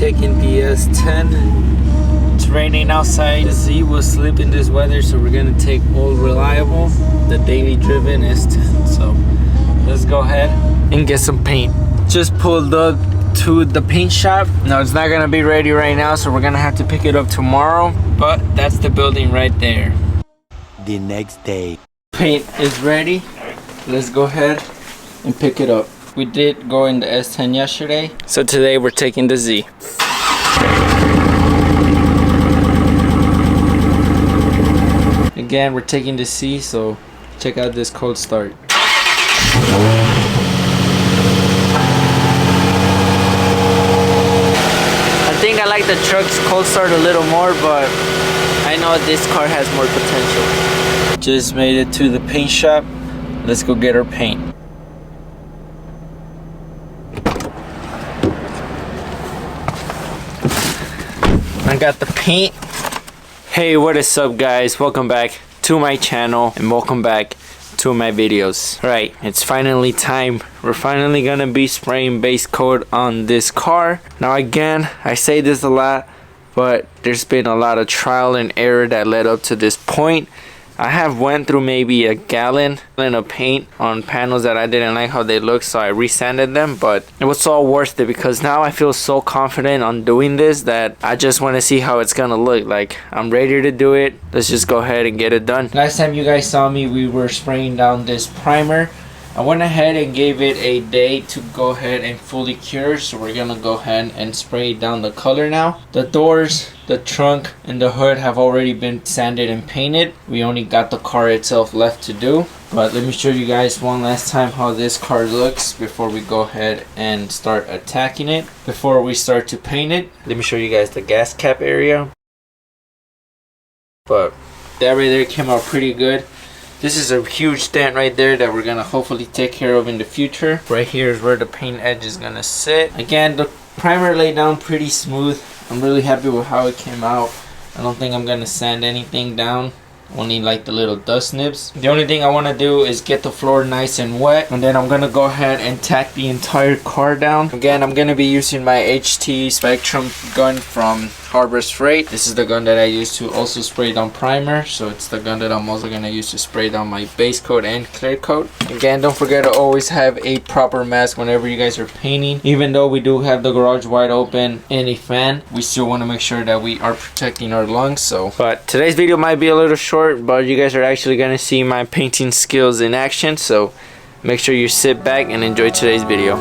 taking the S10. It's raining outside. The Z will slip in this weather, so we're gonna take Old Reliable, the daily driven S10. So let's go ahead and get some paint. Just pulled up to the paint shop. Now it's not gonna be ready right now, so we're gonna have to pick it up tomorrow, but that's the building right there. The next day. Paint is ready. Let's go ahead and pick it up. We did go in the S10 yesterday, so today we're taking the Z. Again, we're taking the C, so check out this cold start. I think I like the truck's cold start a little more, but I know this car has more potential. Just made it to the paint shop. Let's go get our paint. I got the paint. Hey, what is up guys? Welcome back to my channel and welcome back to my videos. Right, it's finally time. We're finally gonna be spraying base coat on this car. Now again, I say this a lot, but there's been a lot of trial and error that led up to this point. I have went through maybe a gallon of paint on panels that I didn't like how they looked, so I resanded them, but it was all worth it because now I feel so confident on doing this that I just want to see how it's gonna look. Like, I'm ready to do it. Let's just go ahead and get it done. Last time you guys saw me, we were spraying down this primer. I went ahead and gave it a day to go ahead and fully cure, so we're gonna go ahead and spray down the color now. The doors, the trunk, and the hood have already been sanded and painted. We only got the car itself left to do. But let me show you guys one last time how this car looks before we go ahead and start attacking it. Before we start to paint it, let me show you guys the gas cap area. But that right there came out pretty good. This is a huge dent right there that we're gonna hopefully take care of in the future. Right here is where the paint edge is gonna sit. Again, the primer laid down pretty smooth. I'm really happy with how it came out. I don't think I'm gonna sand anything down, only like the little dust nibs. The only thing I want to do is get the floor nice and wet, and then I'm gonna go ahead and tack the entire car down. Again, I'm gonna be using my HT Spectrum gun from Harbor's Freight. This is the gun that I use to also spray down primer, so it's the gun that I'm also gonna use to spray down my base coat and clear coat. Again, don't forget to always have a proper mask whenever you guys are painting. Even though we do have the garage wide open and a fan, we still want to make sure that we are protecting our lungs. So, but today's video might be a little short, but you guys are actually gonna see my painting skills in action, so make sure you sit back and enjoy today's video.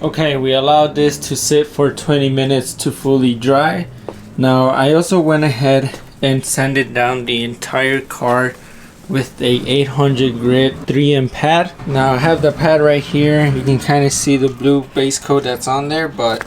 Okay, we allowed this to sit for 20 minutes to fully dry. Now I also went ahead and sanded down the entire car with a 800 grit 3M pad. Now I have the pad right here. You can kind of see the blue base coat that's on there, but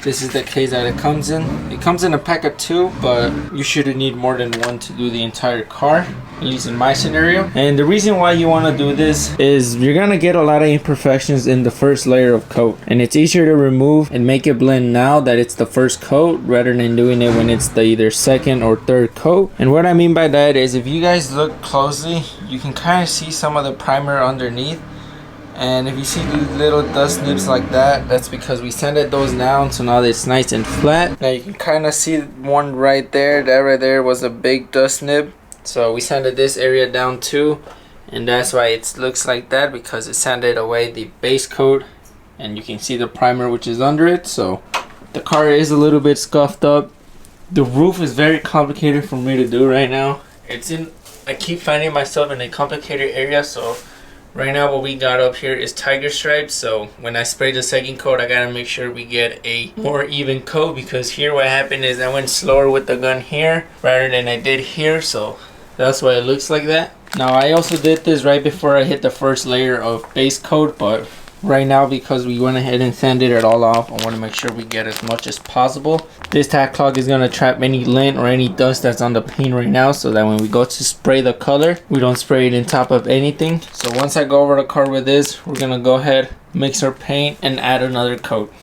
this is the case that it comes in. It comes in a pack of 2, but you shouldn't need more than 1 to do the entire car, at least in my scenario. And the reason why you want to do this is you're gonna get a lot of imperfections in the first layer of coat, and it's easier to remove and make it blend now that it's the first coat rather than doing it when it's the either second or third coat. And what I mean by that is, if you guys look closely, you can kind of see some of the primer underneath. And if you see the little dust nibs like that, that's because we sanded those down, so now it's nice and flat. Now you can kind of see one right there. That right there was a big dust nib, so we sanded this area down too. and that's why it looks like that, because it sanded away the base coat, and you can see the primer which is under it. So the car is a little bit scuffed up. The roof is very complicated for me to do right now. I keep finding myself in a complicated area. So right now what we got up here is tiger stripes. So when I spray the second coat, I gotta make sure we get a more even coat, because here what happened is I went slower with the gun here rather than I did here. So that's why it looks like that. Now I also did this right before I hit the first layer of base coat, but right now, because we went ahead and sanded it all off, I want to make sure we get as much as possible. This tack cloth is going to trap any lint or any dust that's on the paint right now, so that when we go to spray the color, we don't spray it in top of anything. So once I go over the car with this, we're going to go ahead, mix our paint, and add another coat.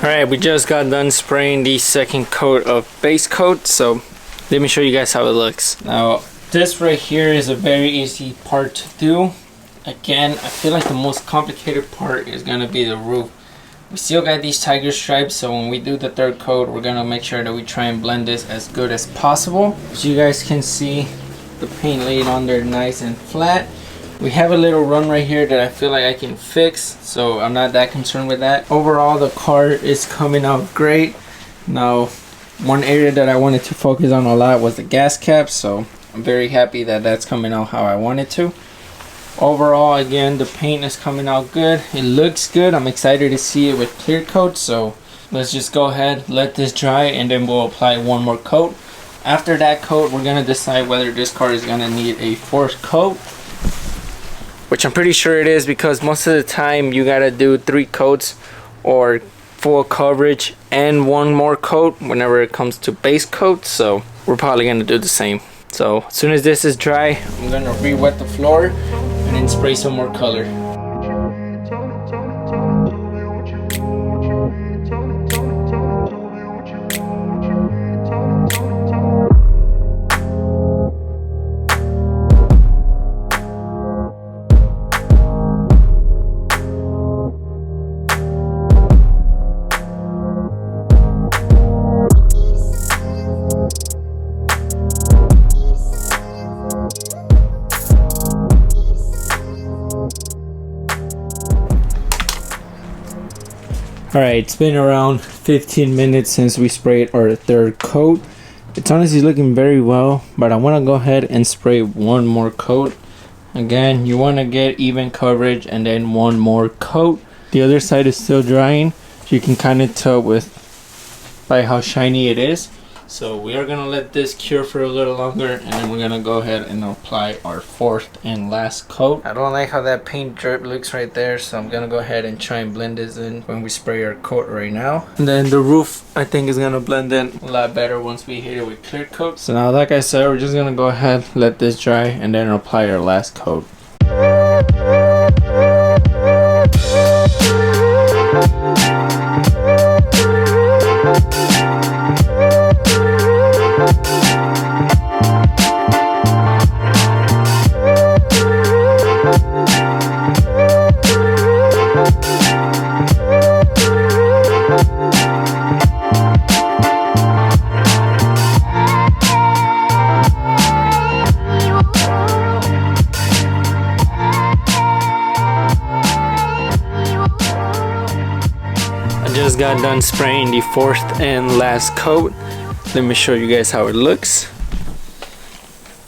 Alright, we just got done spraying the second coat of base coat, so let me show you guys how it looks. Now, this right here is a very easy part to do. Again, I feel like the most complicated part is going to be the roof. We still got these tiger stripes, so when we do the third coat, we're going to make sure that we try and blend this as good as possible. As you guys can see, the paint laid on there nice and flat. We have a little run right here that I feel like I can fix, so I'm not that concerned with that. Overall, the car is coming out great. Now, one area that I wanted to focus on a lot was the gas cap, so I'm very happy that that's coming out how I wanted to. Overall, again, the paint is coming out good. It looks good. I'm excited to see it with clear coat, so let's just go ahead, let this dry, and then we'll apply one more coat. After that coat, we're gonna decide whether this car is gonna need a fourth coat, which I'm pretty sure it is, because most of the time you gotta do 3 coats or full coverage and one more coat whenever it comes to base coat. So we're probably gonna do the same. So as soon as this is dry, I'm gonna re-wet the floor and then spray some more color. Alright, it's been around 15 minutes since we sprayed our third coat. It's honestly looking very well, but I want to go ahead and spray one more coat. Again, you want to get even coverage and then one more coat. The other side is still drying. You can kind of tell by how shiny it is. So we are going to let this cure for a little longer, and then we're going to go ahead and apply our fourth and last coat. I don't like how that paint drip looks right there, so I'm going to go ahead and try and blend this in when we spray our coat right now. And then the roof, I think, is going to blend in a lot better once we hit it with clear coat. So now, like I said, we're just going to go ahead, let this dry, and then apply our last coat. Just got done spraying the fourth and last coat. Let me show you guys how it looks.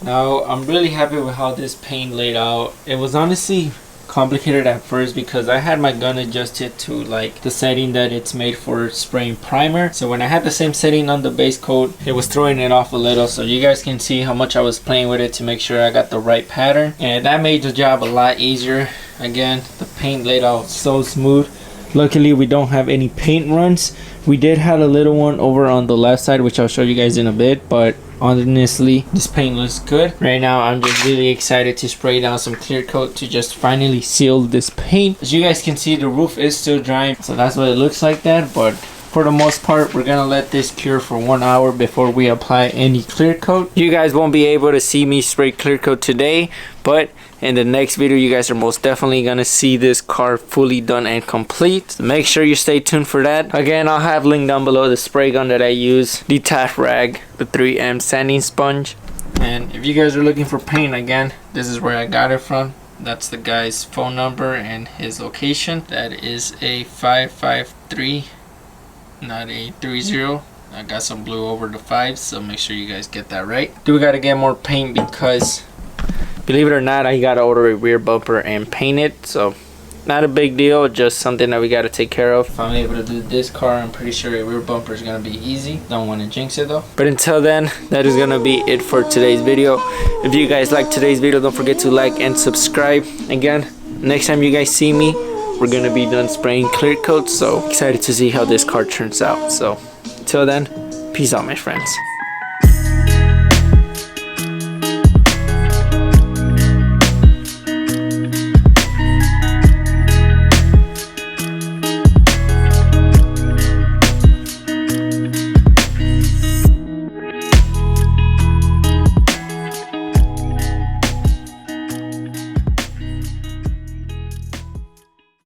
Now, I'm really happy with how this paint laid out. It was honestly complicated at first because I had my gun adjusted to like the setting that it's made for spraying primer. So when I had the same setting on the base coat, it was throwing it off a little. So you guys can see how much I was playing with it to make sure I got the right pattern, and that made the job a lot easier. Again, the paint laid out so smooth. Luckily we don't have any paint runs. We did have a little one over on the left side, which I'll show you guys in a bit, but honestly this paint looks good. Right now I'm just really excited to spray down some clear coat to just finally seal this paint. As you guys can see, the roof is still drying, so that's what it looks like that. But for the most part, we're gonna let this cure for 1 hour before we apply any clear coat. You guys won't be able to see me spray clear coat today, but in the next video you guys are most definitely gonna see this car fully done and complete. So make sure you stay tuned for that. Again, I'll have linked down below the spray gun that I use, the taff rag, the 3M sanding sponge. And if you guys are looking for paint, again, this is where I got it from. That's the guy's phone number and his location. That is a 553, not a 30. I got some blue over the 5, so make sure you guys get that right. Do gotta get more paint because, believe it or not, I gotta order a rear bumper and paint it. So not a big deal, just something that we gotta take care of. If I'm able to do this car, I'm pretty sure a rear bumper is gonna be easy. Don't want to jinx it though. But until then, that is gonna be it for today's video. If you guys like today's video, don't forget to like and subscribe. Again, next time you guys see me, we're gonna be done spraying clear coat, so excited to see how this car turns out. So until then, peace out my friends.